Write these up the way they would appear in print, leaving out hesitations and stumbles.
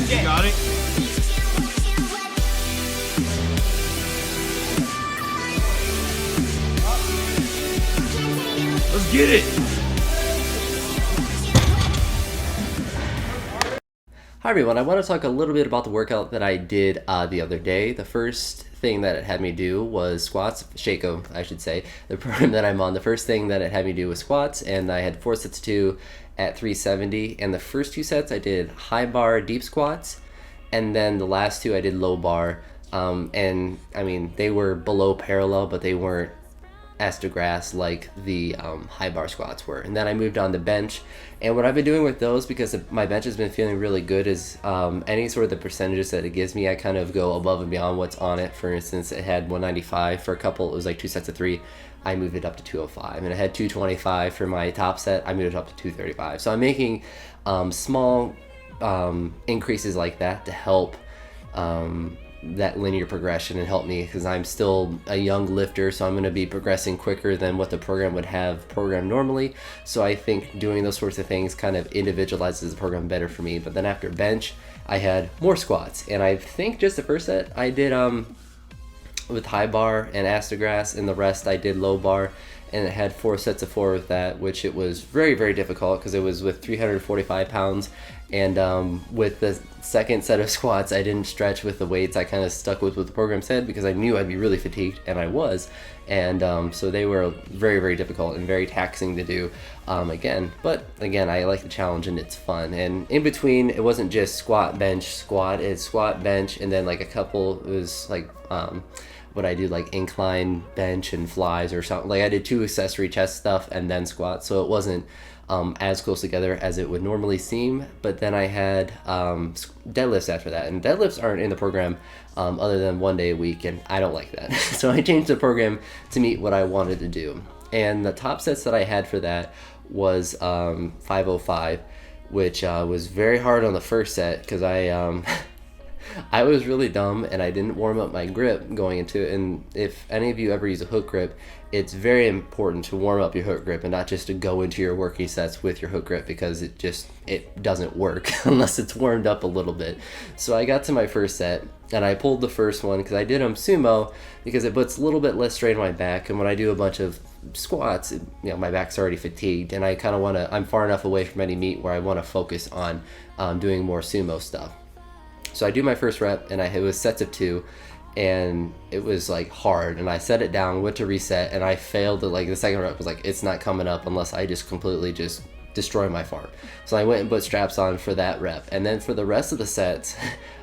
You got it? Let's get it! Hi everyone, I want to talk a little bit about the workout that I did the other day. The first thing that it had me do was squats, Shako I should say, the program that I'm on. The first thing that it had me do was squats, and I had 4 sets of 2 at 370, and the first 2 sets I did high bar deep squats, and then the last 2 I did low bar, and I mean they were below parallel, but they weren't ass to grass like the high bar squats were. And then I moved on to bench, and what I've been doing with those, because my bench has been feeling really good, is any sort of the percentages that it gives me, I kind of go above and beyond what's on it. For instance, it had 195 for a couple, it was like 2 sets of 3, I moved it up to 205, and it had 225 for my top set, I moved it up to 235. So I'm making small increases like that to help that linear progression and help me, because I'm still a young lifter, so I'm going to be progressing quicker than what the program would have programmed normally. So I think doing those sorts of things kind of individualizes the program better for me. But then after bench, I had more squats, and I think just the first set I did with high bar and ass to grass, and the rest I did low bar, and it had 4 sets of 4 with that, which it was very, very difficult because it was with 345 pounds. And with the second set of squats, I didn't stretch with the weights. I kind of stuck with what the program said because I knew I'd be really fatigued, and I was. And so they were very, very difficult and very taxing to do again. But again, I like the challenge and it's fun. And in between, it wasn't just squat, bench, squat. It's squat, bench, and then like a couple, it was like what I do, like incline bench and flies or something. Like I did 2 accessory chest stuff and then squats, so it wasn't as close together as it would normally seem. But then I had deadlifts after that, and deadlifts aren't in the program other than 1 day a week, and I don't like that. So I changed the program to meet what I wanted to do, and the top sets that I had for that was 505, which was very hard on the first set because I was really dumb and I didn't warm up my grip going into it. And if any of you ever use a hook grip, it's very important to warm up your hook grip and not just to go into your working sets with your hook grip, because it doesn't work unless it's warmed up a little bit. So I got to my first set and I pulled the first one because I did Sumo because it puts a little bit less strain on my back, and when I do a bunch of squats, my back's already fatigued, and I kind of want to, I'm far enough away from any meat where I want to focus on doing more sumo stuff. So I do my first rep, and it was sets of 2, and it was like hard, and I set it down, went to reset, and I failed to, like, the second rep was like, it's not coming up unless I just completely just destroy my farm. So I went and put straps on for that rep, and then for the rest of the sets,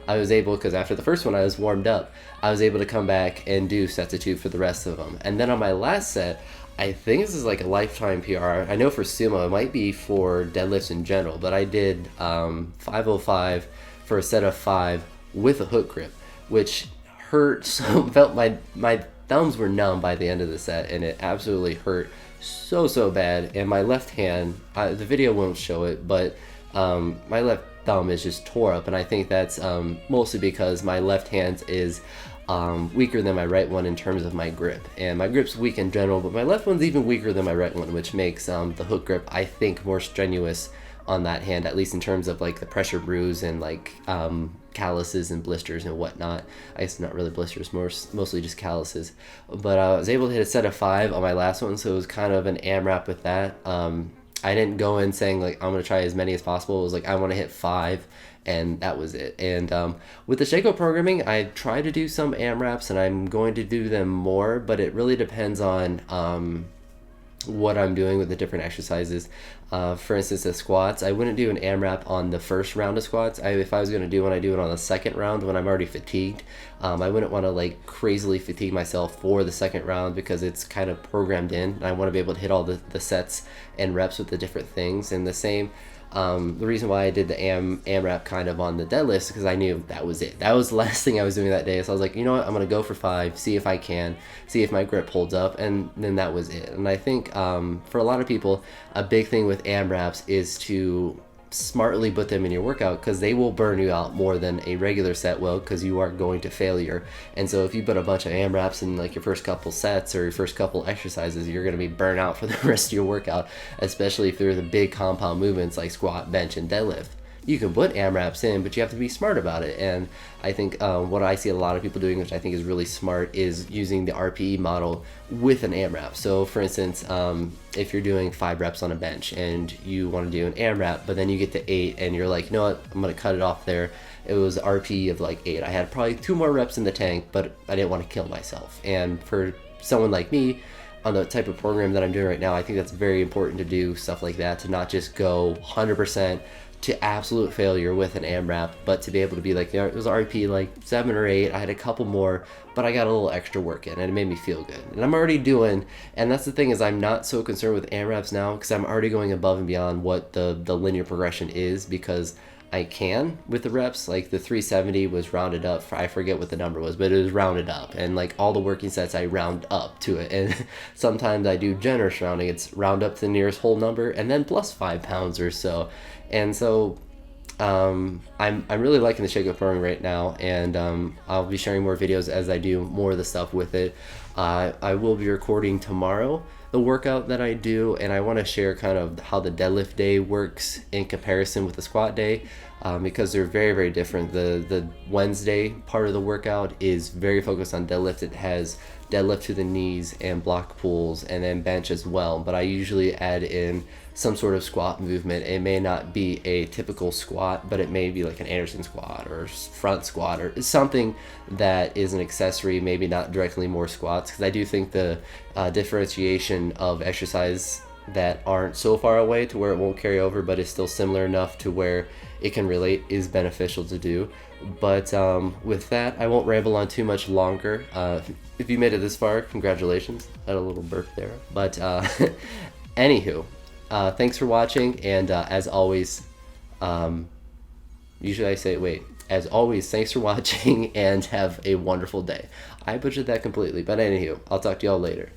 I was able, because after the first one I was warmed up, I was able to come back and do sets of 2 for the rest of them. And then on my last set, I think this is like a lifetime PR. I know for sumo, it might be for deadlifts in general, but I did 505 for a set of 5 with a hook grip, which hurt so felt my thumbs were numb by the end of the set, and it absolutely hurt so bad. And my left hand, the video won't show it, but my left thumb is just tore up, and I think that's mostly because my left hand is weaker than my right one in terms of my grip, and my grip's weak in general, but my left one's even weaker than my right one, which makes the hook grip, I think, more strenuous on that hand, at least in terms of like the pressure bruise and like calluses and blisters and whatnot. I guess not really blisters, mostly just calluses. But I was able to hit a set of 5 on my last one, so it was kind of an AMRAP with that. I didn't go in saying like I'm gonna try as many as possible. It was like I want to hit 5, and that was it. And with the Shako programming, I try to do some AMRAPs, and I'm going to do them more, but it really depends on what I'm doing with the different exercises. For instance, the squats, I wouldn't do an AMRAP on the first round of squats. If I was going to do one, I do it on the second round when I'm already fatigued. I wouldn't want to like crazily fatigue myself for the second round because it's kind of programmed in. I want to be able to hit all the sets and reps with the different things. And the same, the reason why I did the AMRAP kind of on the deadlifts, because I knew that was it. That was the last thing I was doing that day. So I was like, you know what, I'm going to go for 5, see if I can, see if my grip holds up, and then that was it. And I think for a lot of people, a big thing with AMRAPs is to smartly put them in your workout, because they will burn you out more than a regular set will, because you are going to failure. And so if you put a bunch of AMRAPs in like your first couple sets or your first couple exercises, you're going to be burnt out for the rest of your workout, especially if they're the big compound movements like squat, bench, and deadlift. you can put AMRAPs in, but you have to be smart about it. And I think what I see a lot of people doing, which I think is really smart, is using the RPE model with an AMRAP. So for instance, if you're doing 5 reps on a bench and you want to do an AMRAP, but then you get to 8 and you're like, you know what, I'm going to cut it off there. It was RPE of like 8. I had probably 2 more reps in the tank, but I didn't want to kill myself. And for someone like me, on the type of program that I'm doing right now, I think that's very important to do stuff like that, to not just go 100% to absolute failure with an AMRAP, but to be able to be like, it was RP like 7 or 8. I had a couple more, but I got a little extra work in and it made me feel good. And I'm already doing, and that's the thing, is I'm not so concerned with AMRAPs now because I'm already going above and beyond what the linear progression is, because I can with the reps. Like the 370 was rounded up for, I forget what the number was, but it was rounded up, and like all the working sets I round up to it. And sometimes I do generous rounding, it's round up to the nearest whole number and then plus 5 pounds or so. And so I'm really liking the Shake-Up program right now, and I'll be sharing more videos as I do more of the stuff with it. I will be recording tomorrow the workout that I do, and I want to share kind of how the deadlift day works in comparison with the squat day, because they're very, very different. The Wednesday part of the workout is very focused on deadlift. It has deadlift to the knees and block pulls and then bench as well, but I usually add in some sort of squat movement. It may not be a typical squat, but it may be like an Anderson squat or front squat or something that is an accessory, maybe not directly more squats, because I do think the differentiation of exercise that aren't so far away to where it won't carry over but is still similar enough to where it can relate is beneficial to do. But with that, I won't ramble on too much longer. If you made it this far, congratulations. I had a little burp there. But anywho, thanks for watching, and as always, usually I say, wait, as always, thanks for watching and have a wonderful day. I butchered that completely, but anywho, I'll talk to y'all later.